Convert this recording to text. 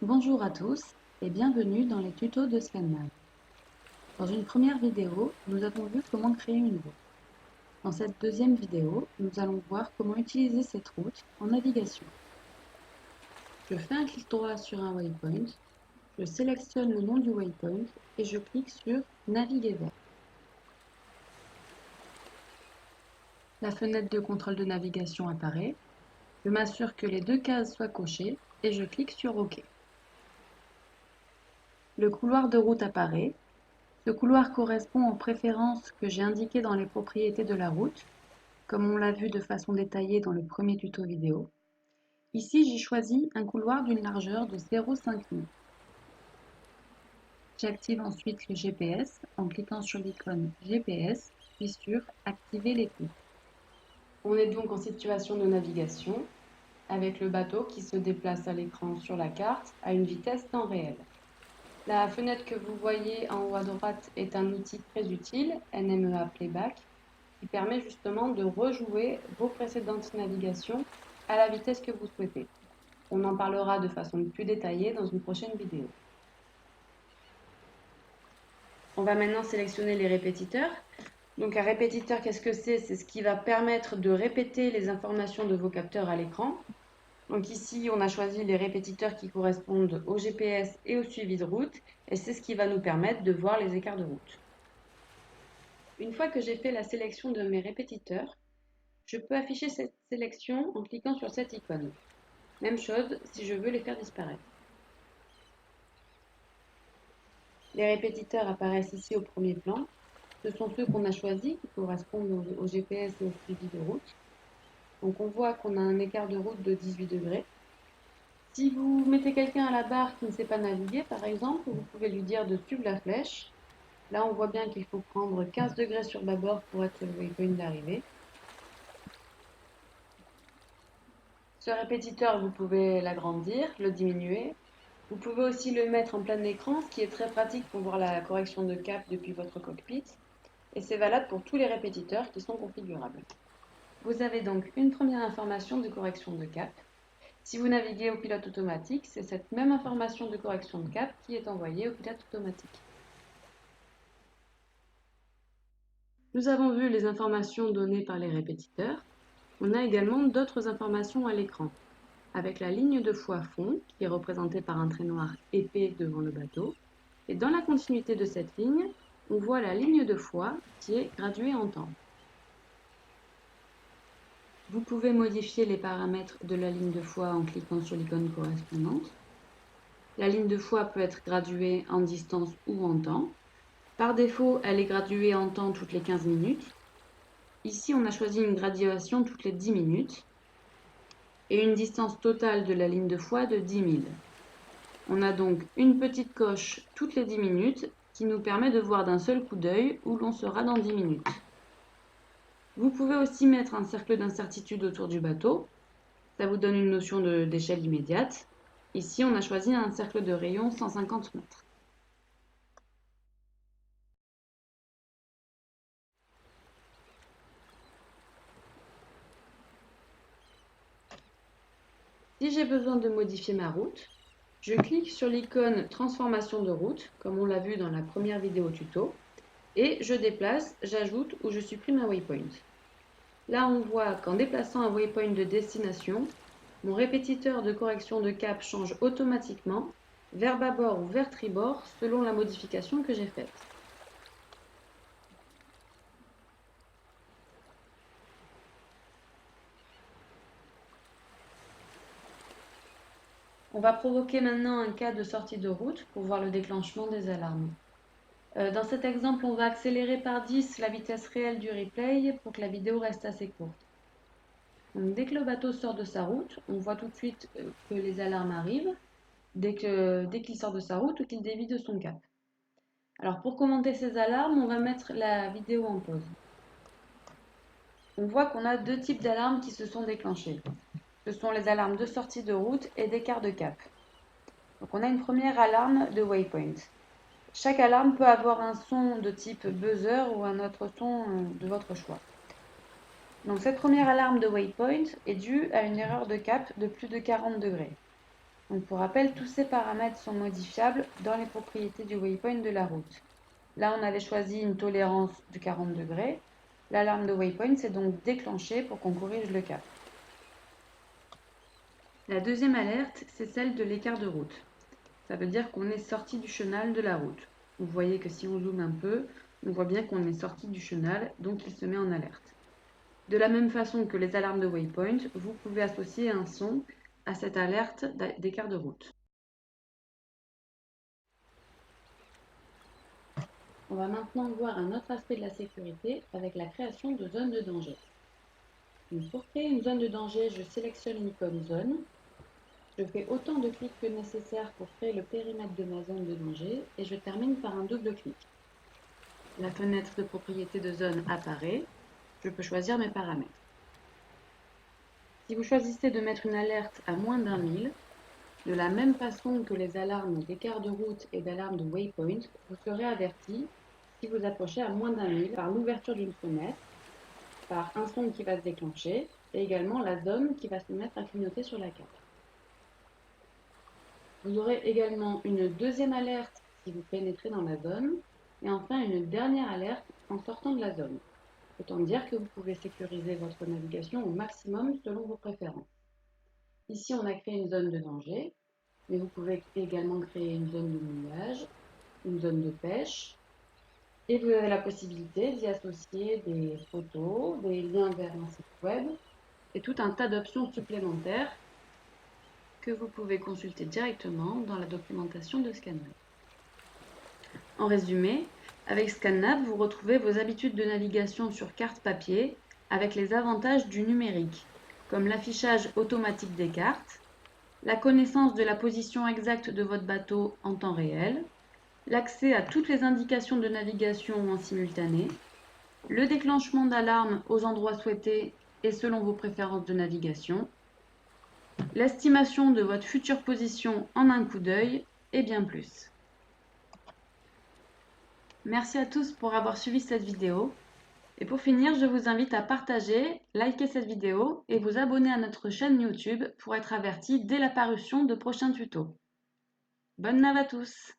Bonjour à tous et bienvenue dans les tutos de Scanmag. Dans une première vidéo, nous avons vu comment créer une route. Dans cette deuxième vidéo, nous allons voir comment utiliser cette route en navigation. Je fais un clic droit sur un waypoint, je sélectionne le nom du waypoint et je clique sur Naviguer vers. La fenêtre de contrôle de navigation apparaît. Je m'assure que les deux cases soient cochées et je clique sur OK. Le couloir de route apparaît. Ce couloir correspond aux préférences que j'ai indiquées dans les propriétés de la route, comme on l'a vu de façon détaillée dans le premier tuto vidéo. Ici, j'ai choisi un couloir d'une largeur de 0,5 m. J'active ensuite le GPS en cliquant sur l'icône GPS, puis sur Activer les pouces. On est donc en situation de navigation, avec le bateau qui se déplace à l'écran sur la carte à une vitesse temps réel. La fenêtre que vous voyez en haut à droite est un outil très utile, NMEA Playback, qui permet justement de rejouer vos précédentes navigations à la vitesse que vous souhaitez. On en parlera de façon plus détaillée dans une prochaine vidéo. On va maintenant sélectionner les répétiteurs. Donc un répétiteur, qu'est-ce que c'est? C'est ce qui va permettre de répéter les informations de vos capteurs à l'écran. Donc ici, on a choisi les répétiteurs qui correspondent au GPS et au suivi de route, et c'est ce qui va nous permettre de voir les écarts de route. Une fois que j'ai fait la sélection de mes répétiteurs, je peux afficher cette sélection en cliquant sur cette icône. Même chose si je veux les faire disparaître. Les répétiteurs apparaissent ici au premier plan. Ce sont ceux qu'on a choisis qui correspondent au GPS et au suivi de route. Donc on voit qu'on a un écart de route de 18 degrés. Si vous mettez quelqu'un à la barre qui ne sait pas naviguer, par exemple, vous pouvez lui dire de suivre la flèche. Là, on voit bien qu'il faut prendre 15 degrés sur bâbord pour être sur le waypoint d'arrivée. Ce répétiteur, vous pouvez l'agrandir, le diminuer. Vous pouvez aussi le mettre en plein écran, ce qui est très pratique pour voir la correction de cap depuis votre cockpit. Et c'est valable pour tous les répétiteurs qui sont configurables. Vous avez donc une première information de correction de cap. Si vous naviguez au pilote automatique, c'est cette même information de correction de cap qui est envoyée au pilote automatique. Nous avons vu les informations données par les répétiteurs. On a également d'autres informations à l'écran, avec la ligne de foi fond, qui est représentée par un trait noir épais devant le bateau. Et dans la continuité de cette ligne, on voit la ligne de foi qui est graduée en temps. Vous pouvez modifier les paramètres de la ligne de foi en cliquant sur l'icône correspondante. La ligne de foi peut être graduée en distance ou en temps. Par défaut, elle est graduée en temps toutes les 15 minutes. Ici, on a choisi une graduation toutes les 10 minutes et une distance totale de la ligne de foi de 10 000. On a donc une petite coche toutes les 10 minutes qui nous permet de voir d'un seul coup d'œil où l'on sera dans 10 minutes. Vous pouvez aussi mettre un cercle d'incertitude autour du bateau. Ça vous donne une notion d'échelle immédiate. Ici, on a choisi un cercle de rayon 150 mètres. Si j'ai besoin de modifier ma route, je clique sur l'icône transformation de route, comme on l'a vu dans la première vidéo tuto, et je déplace, j'ajoute ou je supprime un waypoint. Là, on voit qu'en déplaçant un waypoint de destination, mon répétiteur de correction de cap change automatiquement vers bâbord ou vers tribord selon la modification que j'ai faite. On va provoquer maintenant un cas de sortie de route pour voir le déclenchement des alarmes. Dans cet exemple, on va accélérer par 10 la vitesse réelle du replay pour que la vidéo reste assez courte. Donc, dès que le bateau sort de sa route, on voit tout de suite que les alarmes arrivent dès qu'il sort de sa route ou qu'il dévie de son cap. Alors pour commenter ces alarmes, on va mettre la vidéo en pause. On voit qu'on a deux types d'alarmes qui se sont déclenchées. Ce sont les alarmes de sortie de route et d'écart de cap. Donc on a une première alarme de waypoint. Chaque alarme peut avoir un son de type buzzer ou un autre son de votre choix. Donc cette première alarme de waypoint est due à une erreur de cap de plus de 40 degrés. Donc pour rappel, tous ces paramètres sont modifiables dans les propriétés du waypoint de la route. Là, on avait choisi une tolérance de 40 degrés. L'alarme de waypoint s'est donc déclenchée pour qu'on corrige le cap. La deuxième alerte, c'est celle de l'écart de route. Ça veut dire qu'on est sorti du chenal de la route. Vous voyez que si on zoome un peu, on voit bien qu'on est sorti du chenal, donc il se met en alerte. De la même façon que les alarmes de waypoint, vous pouvez associer un son à cette alerte d'écart de route. On va maintenant voir un autre aspect de la sécurité avec la création de zones de danger. Donc pour créer une zone de danger, je sélectionne l'icône zone. Je fais autant de clics que nécessaire pour créer le périmètre de ma zone de danger et je termine par un double clic. La fenêtre de propriété de zone apparaît. Je peux choisir mes paramètres. Si vous choisissez de mettre une alerte à moins d'1 000, de la même façon que les alarmes d'écart de route et d'alarme de waypoint, vous serez averti si vous approchez à moins d'1 000 par l'ouverture d'une fenêtre, par un son qui va se déclencher et également la zone qui va se mettre à clignoter sur la carte. Vous aurez également une deuxième alerte si vous pénétrez dans la zone et enfin une dernière alerte en sortant de la zone. Autant dire que vous pouvez sécuriser votre navigation au maximum selon vos préférences. Ici, on a créé une zone de danger, mais vous pouvez également créer une zone de mouillage, une zone de pêche, et vous avez la possibilité d'y associer des photos, des liens vers un site web, et tout un tas d'options supplémentaires que vous pouvez consulter directement dans la documentation de ScanNav. En résumé, avec ScanNav, vous retrouvez vos habitudes de navigation sur carte papier avec les avantages du numérique, comme l'affichage automatique des cartes, la connaissance de la position exacte de votre bateau en temps réel, l'accès à toutes les indications de navigation en simultané, le déclenchement d'alarmes aux endroits souhaités et selon vos préférences de navigation, l'estimation de votre future position en un coup d'œil et bien plus. Merci à tous pour avoir suivi cette vidéo. Et pour finir, je vous invite à partager, liker cette vidéo et vous abonner à notre chaîne YouTube pour être averti dès la parution de prochains tutos. Bonne nave à tous!